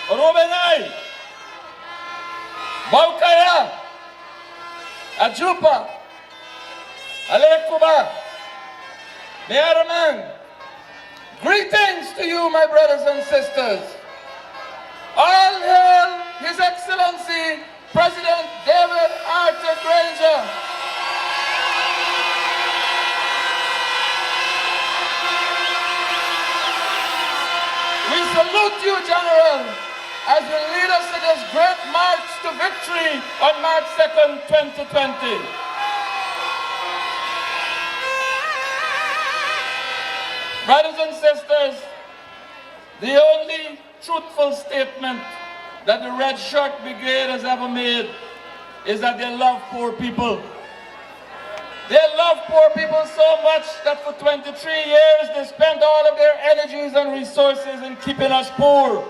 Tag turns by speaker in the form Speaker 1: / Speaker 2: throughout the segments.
Speaker 1: Rubenay, Baukaya, Ajupa, Alekuba, Mervyn. Greetings to you, my brothers and sisters. All hail His Excellency, President David Arthur Granger. We salute you, General, as you lead us in this great march to victory on March 2nd, 2020. Brothers and sisters, the only truthful statement that the Red Shirt Brigade has ever made is that they love poor people. They love poor people so much that for 23 years they spent all of their energies and resources in keeping us poor.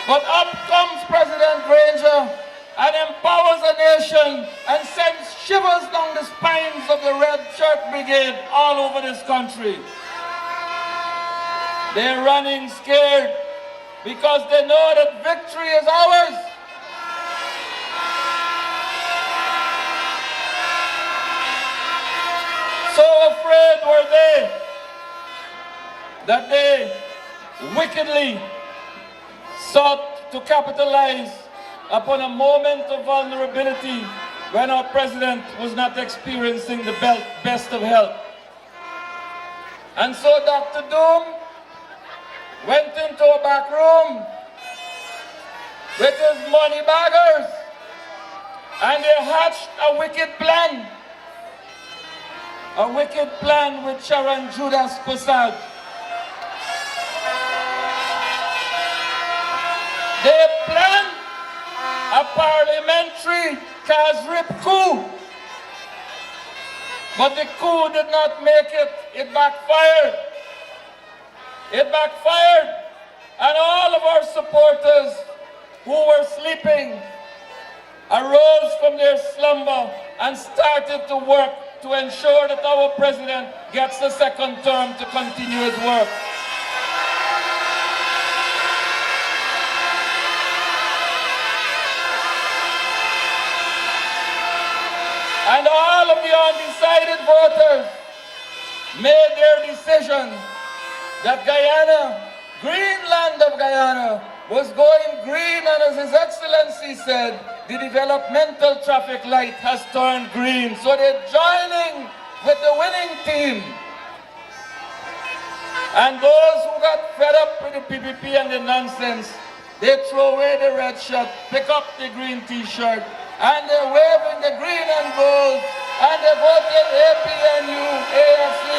Speaker 1: But up comes President Granger and empowers a nation and sends shivers down the spines of the Red Shirt Brigade all over this country. They're running scared because they know that victory is ours. So afraid were they that they wickedly sought to capitalize upon a moment of vulnerability when our president was not experiencing the best of health. And so Dr. Doom went into a back room with his money baggers and they hatched a wicked plan. A wicked plan with Sharon Judas Prasad. They planned a parliamentary Kazrip coup. But the coup did not make it. It backfired. It backfired. And all of our supporters who were sleeping arose from their slumber and started to work to ensure that our president gets a second term to continue his work. And all of the undecided voters made their decision that Guyana, Greenland of Guyana, was going green, and as His Excellency said, the developmental traffic light has turned green. So they're joining with the winning team. And those who got fed up with the PPP and the nonsense, they throw away the red shirt, pick up the green t-shirt, and they're waving the green and gold, and they voted APNU, AFC.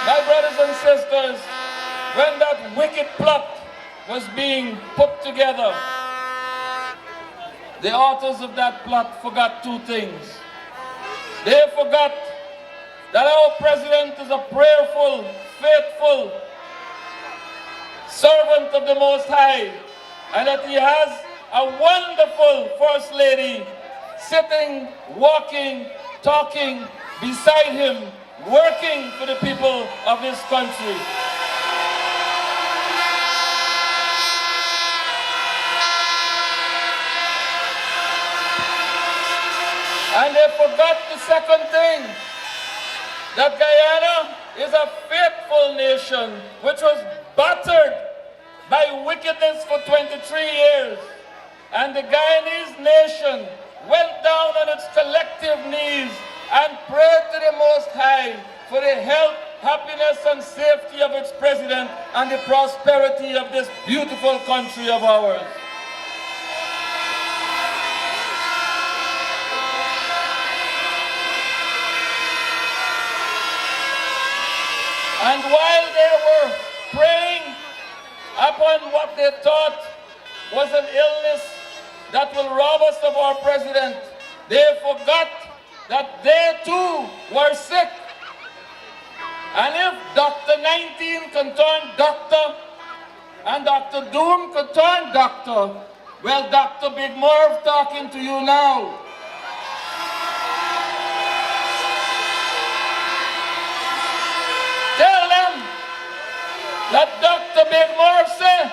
Speaker 1: My brothers and sisters, when that wicked plot was being put together, the authors of that plot forgot two things. They forgot that our president is a prayerful, faithful servant of the Most High, and that he has a wonderful First Lady sitting, walking, talking beside him, working for the people of this country. And they forgot the second thing, that Guyana is a faithful nation which was battered by wickedness for 23 years. And the Guyanese nation went down on its collective knees and prayed to the Most High for the health, happiness, and safety of its president and the prosperity of this beautiful country of ours. And while they were praying upon what they thought was an illness that will rob us of our president, they forgot that they too were sick. And if Dr. 19 can turn doctor and Dr. Doom can turn doctor, well, Dr. Big Merv talking to you now. Mr. Big Merv said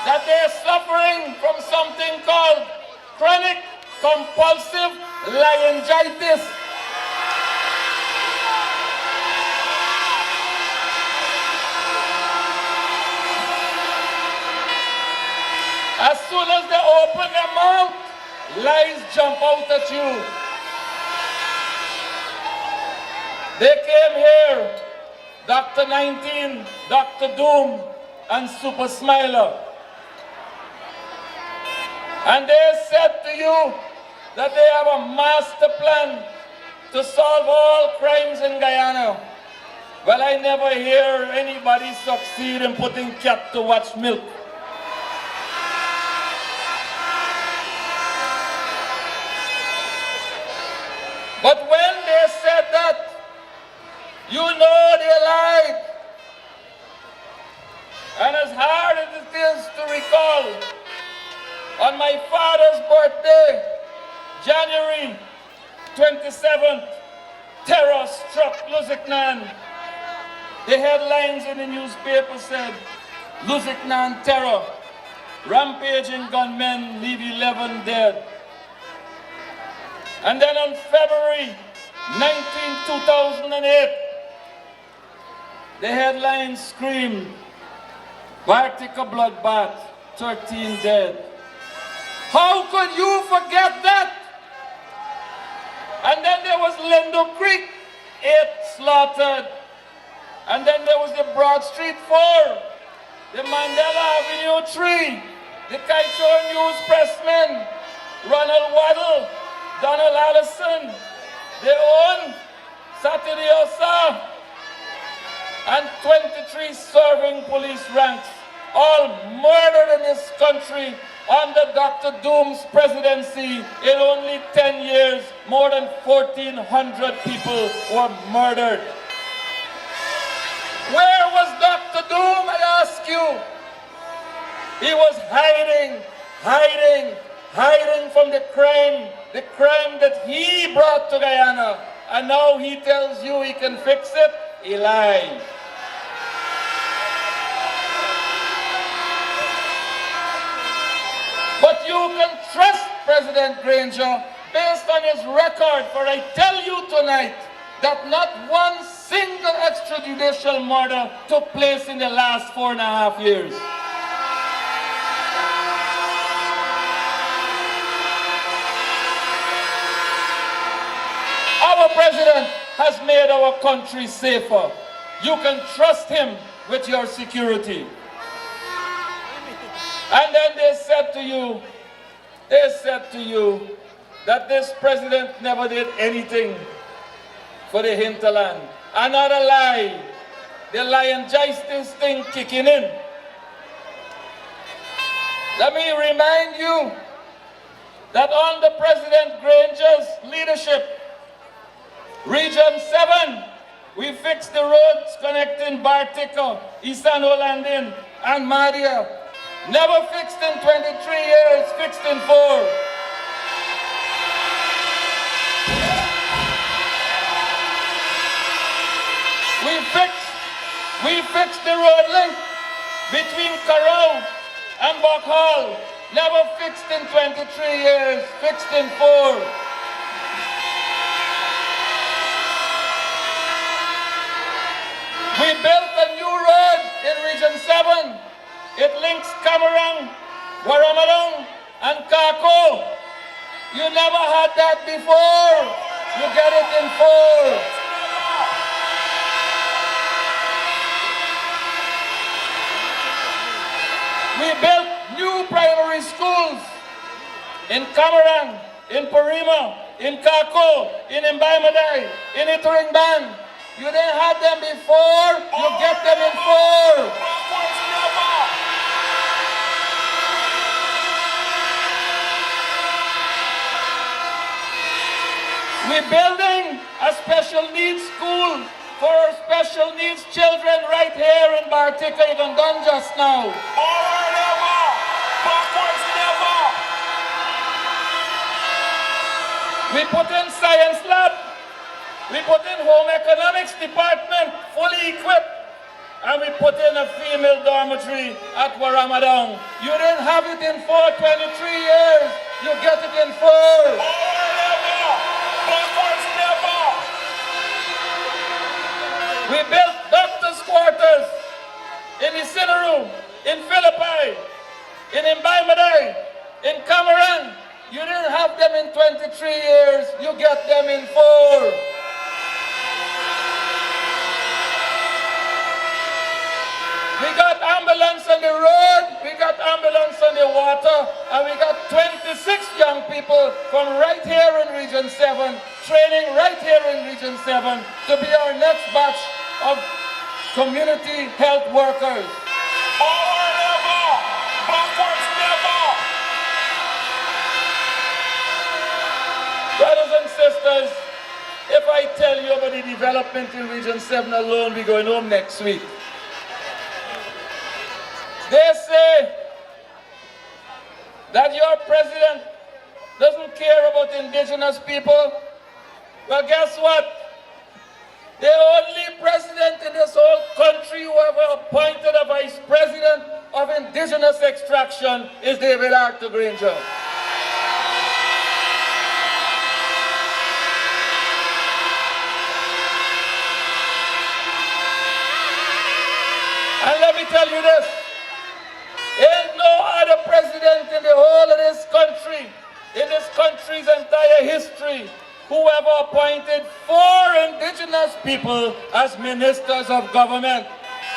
Speaker 1: that they're suffering from something called chronic compulsive laryngitis. As soon as they open their mouth, lies jump out at you. They came here, Dr. 19, Dr. Doom, and Super Smiler. And they said to you that they have a master plan to solve all crimes in Guyana. Well, I never hear anybody succeed in putting cat to watch milk. But when they said that, you know they lied. And as hard as it is to recall, on my father's birthday, January 27th, terror struck Lusignan. The headlines in the newspaper said, Lusignan terror, rampaging gunmen leave 11 dead. And then on February 19, 2008, the headlines screamed, Bartica bloodbath, 13 dead. How could you forget that? And then there was Lindo Creek, 8 slaughtered. And then there was the Broad Street 4, the Mandela Avenue 3, the Kaichor News pressmen, Ronald Waddle, Donald Allison, their own Saturday Osa, and 23 serving police ranks, all murdered in this country under Dr. Doom's presidency. In only 10 years, more than 1,400 people were murdered. Where was Dr. Doom, I ask you? He was hiding from the crime that he brought to Guyana. And now he tells you he can fix it. He lies. But you can trust President Granger based on his record, for I tell you tonight that not one single extrajudicial murder took place in the last 4.5 years. Our president has made our country safer. You can trust him with your security. And then they said to you that this president never did anything for the hinterland. Another lie. The laryngitis thing kicking in. Let me remind you that under President Granger's leadership, Region 7, we fixed the roads connecting Bartica, Isano Landing, and Madia. Never fixed in 23 years, fixed in 4. We fixed the road link between Carrow and Buckhall. Never fixed in 23 years, fixed in 4. We built a new road in Region 7. It links Camarang, Warramadong, and Kako. You never had that before. You get it in 4. We built new primary schools in Camarang, in Parima, in Kako, in Mbaimaday, in Ituringban. You didn't have them before, you get them in 4. We're building a special needs school for our special needs children right here in Bartica, even done just now.
Speaker 2: Forward never, backwards never.
Speaker 1: We put in science lab. We put in home economics department, fully equipped. and we put in a female dormitory at Waramadong. You didn't have it in 423 years. You get it in 4.
Speaker 2: Forward ever, backwards never.
Speaker 1: We built doctors' quarters in Isineru, in Philippi, in Mbaimadai, in Cameroon. You didn't have them in 23 years. You get them in 4. We got ambulance on the road, we got ambulance on the water, and we got 26 young people from right here in Region 7, training right here in Region 7 to be our next batch of community health workers.
Speaker 2: Forward ever, backwards never.
Speaker 1: Brothers and sisters, if I tell you about the development in Region 7 alone, we're going home next week. They say that your president doesn't care about indigenous people. Well, guess what? The only president in this whole country who ever appointed a vice president of indigenous extraction is David Arthur Granger. And let me tell you this. Ain't no other president in the whole of this country, in this country's entire history, who ever appointed 4 indigenous people as ministers of government.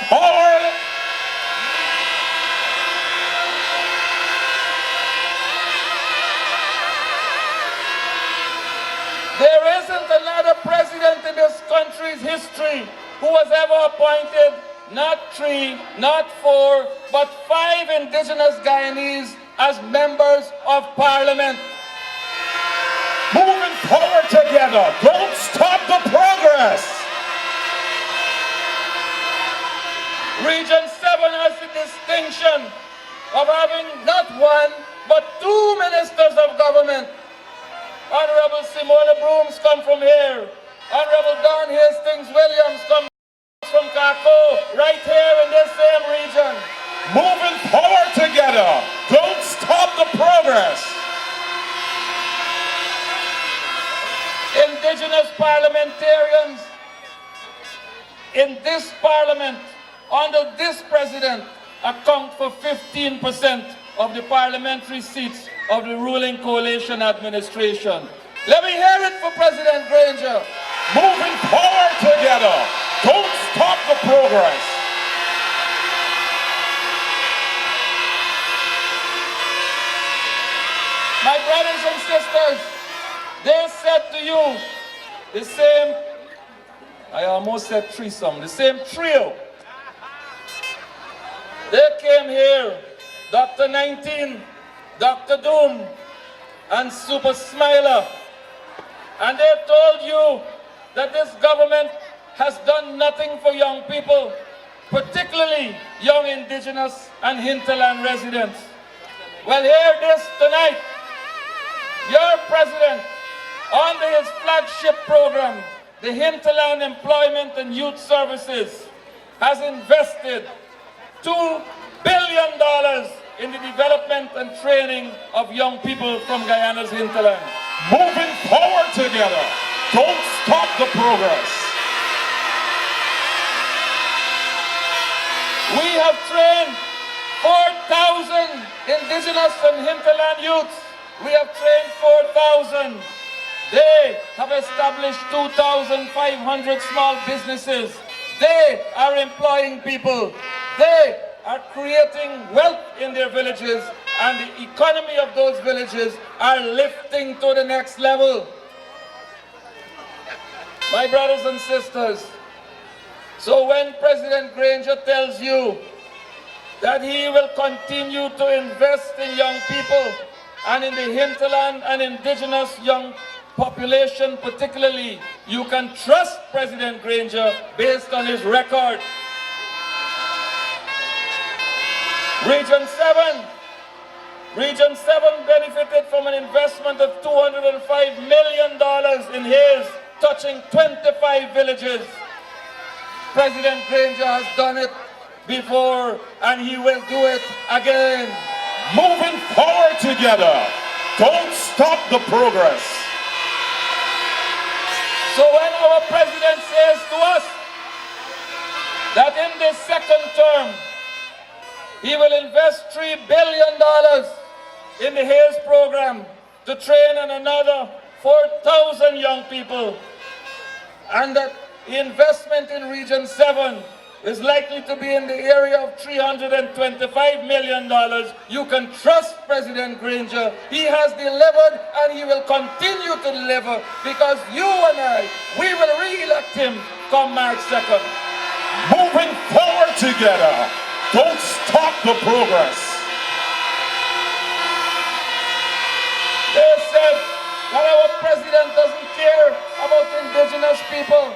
Speaker 2: Forward.
Speaker 1: There isn't another president in this country's history who has ever appointed not 3, not 4, but 5 indigenous Guyanese as members of parliament.
Speaker 2: Moving forward together. Don't stop the progress.
Speaker 1: Region 7 has the distinction of having not 1, but 2 ministers of government. Honorable Simona Brooms come from here. Honorable Don Hastings Williams come from Kako, right here in this same region.
Speaker 2: Moving forward together. Don't stop the progress.
Speaker 1: Indigenous parliamentarians in this parliament, under this president, account for 15% of the parliamentary seats of the ruling coalition administration. Let me hear it for President Granger.
Speaker 2: Moving forward together. Don't stop the progress.
Speaker 1: My brothers and sisters, they said to you the same, I almost said threesome, the same trio. They came here, Dr. 19, Dr. Doom, and Super Smiler, and they told you that this government has done nothing for young people, particularly young indigenous and hinterland residents. Well, hear this tonight. Your president, under his flagship program, the Hinterland Employment and Youth Services, has invested $2 billion in the development and training of young people from Guyana's hinterland.
Speaker 2: Moving forward together. Don't stop the progress.
Speaker 1: We have trained 4,000 indigenous and hinterland youths. We have trained 4,000. They have established 2,500 small businesses. They are employing people. They are creating wealth in their villages, and the economy of those villages are lifting to the next level. My brothers and sisters, so when President Granger tells you that he will continue to invest in young people and in the hinterland and indigenous young population particularly, you can trust President Granger based on his record. Region 7 benefited from an investment of $205 million in his, touching 25 villages. President Granger has done it before and he will do it again.
Speaker 2: Moving forward together. Don't stop the progress.
Speaker 1: So when our president says to us that in this second term, he will invest $3 billion in the HAZE program to train another 4,000 young people, and that the investment in Region 7 is likely to be in the area of $325 million. You can trust President Granger. He has delivered and he will continue to deliver, because you and I, we will re-elect him come March 2nd.
Speaker 2: Moving forward together. Don't stop the progress.
Speaker 1: They said that our president doesn't care about indigenous people.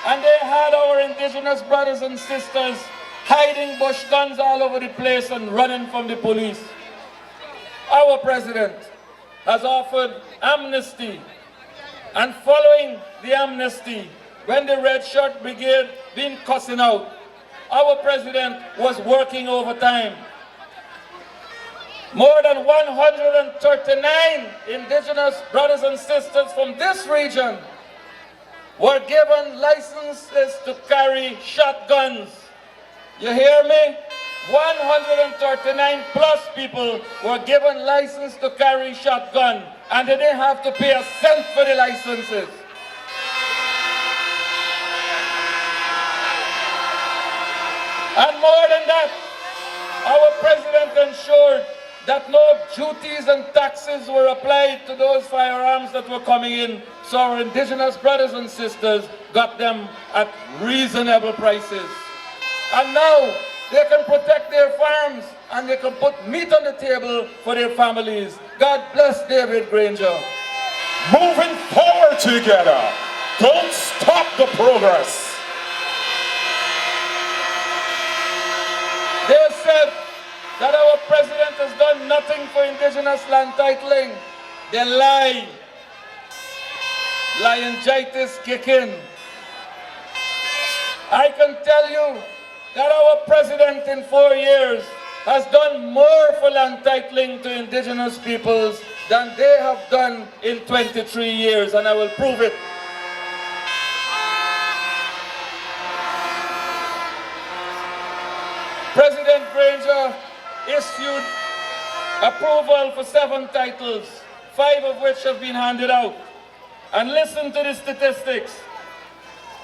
Speaker 1: And they had our indigenous brothers and sisters hiding bush guns all over the place and running from the police. Our president has offered amnesty. And following the amnesty, when the Red Shirt Brigade been cussing out, our president was working overtime. More than 139 indigenous brothers and sisters from this region were given licenses to carry shotguns. You hear me? 139 plus people were given license to carry shotgun, and they didn't have to pay a cent for the licenses. And more than that, our president ensured that no duties and taxes were applied to those firearms that were coming in, so our indigenous brothers and sisters got them at reasonable prices. And now they can protect their farms and they can put meat on the table for their families. God bless David Granger.
Speaker 2: Moving forward together. Don't stop the progress.
Speaker 1: They said that our president has done nothing for indigenous land titling. They lie. Laryngitis kick in. I can tell you that our president in 4 years has done more for land titling to indigenous peoples than they have done in 23 years, and I will prove it. President Granger issued approval for 7 titles, 5 of which have been handed out. And listen to the statistics.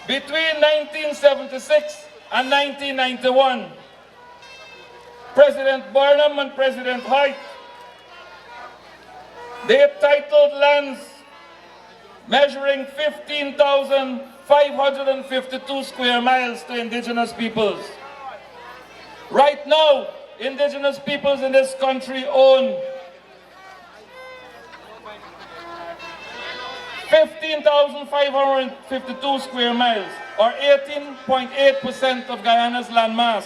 Speaker 1: Between 1976 and 1991, President Barnum and President Hoyt, they titled lands measuring 15,552 square miles to indigenous peoples. Right now, indigenous peoples in this country own 15,552 square miles, or 18.8% of Guyana's landmass.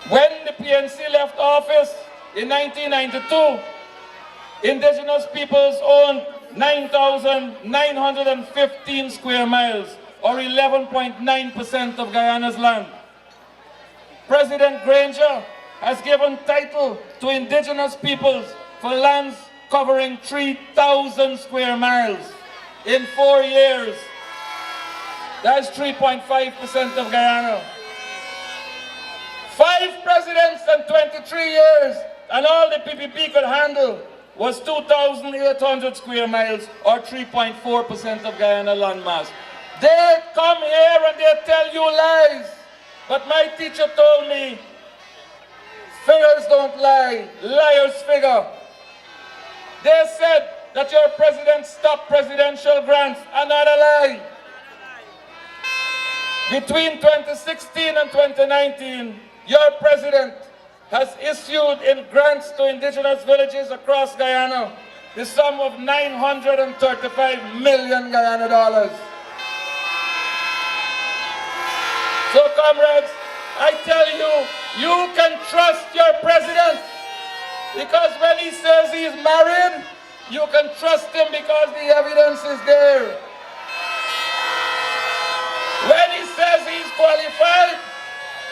Speaker 1: When the PNC left office in 1992, indigenous peoples owned 9,915 square miles, or 11.9% of Guyana's land. President Granger has given title to indigenous peoples for lands covering 3,000 square miles in 4 years. That's 3.5% of Guyana. 5 presidents in 23 years, and all the PPP could handle was 2,800 square miles, or 3.4% of Guyana landmass. They come here and they tell you lies. But my teacher told me, figures don't lie, liars figure. They said that your president stopped presidential grants. Another lie. Between 2016 and 2019, your president has issued in grants to indigenous villages across Guyana the sum of 935 million Guyana dollars. So comrades, I tell you, you can trust your president, because when he says he's married, you can trust him because the evidence is there.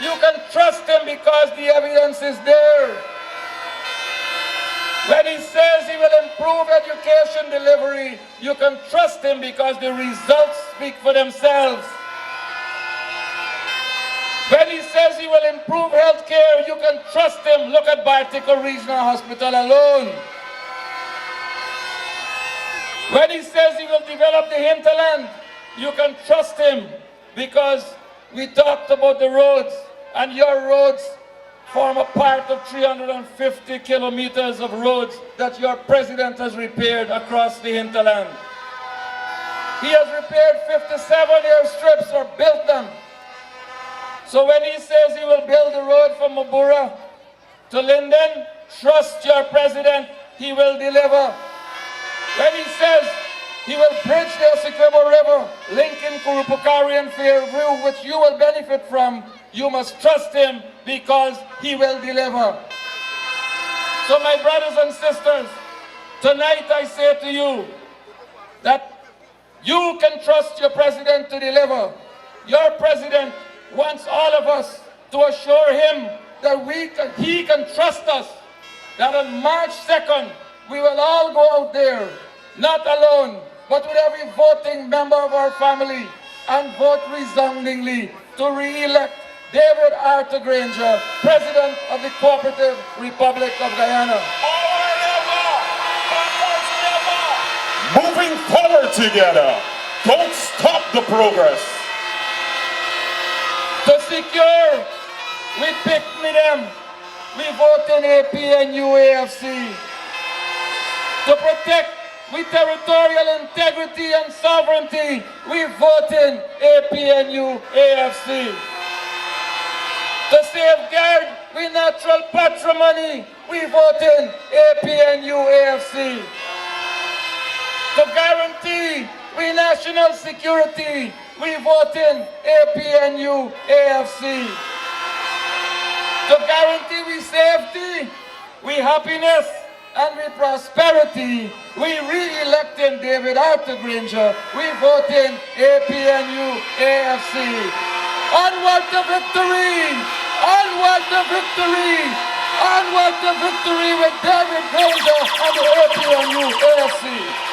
Speaker 1: you can trust him because the evidence is there. When he says he will improve education delivery, you can trust him because the results speak for themselves. When he says he will improve health care, you can trust him. Look at Bartica Regional Hospital alone. When he says he will develop the hinterland, you can trust him because we talked about the roads, and your roads form a part of 350 kilometers of roads that your president has repaired across the hinterland. He has repaired 57 airstrips or built them. So when he says he will build the road from Mabura to Linden, trust your president, he will deliver. When he says he will bridge the Essequibo River, linking Kurupukari and Fairview, which you will benefit from, you must trust him because he will deliver. So my brothers and sisters, tonight I say to you that you can trust your president to deliver. Your president wants all of us to assure him that he can trust us, that on March 2nd, we will all go out there, not alone, but with every voting member of our family, and vote resoundingly to re-elect David Arthur Granger, President of the Cooperative Republic of Guyana.
Speaker 2: Moving forward together. Don't stop the progress.
Speaker 1: To secure, we pick me them. We vote in APNU AFC. To protect with territorial integrity and sovereignty, we vote in APNU AFC. To safeguard with natural patrimony, we vote in APNU AFC. To guarantee with national security, we vote in APNU AFC. To guarantee we safety, we happiness, and with prosperity, we re-electing David Arthur Granger. We vote in APNU AFC. Onward to victory! Onward to victory! Onward to victory with David Granger and the APNU AFC.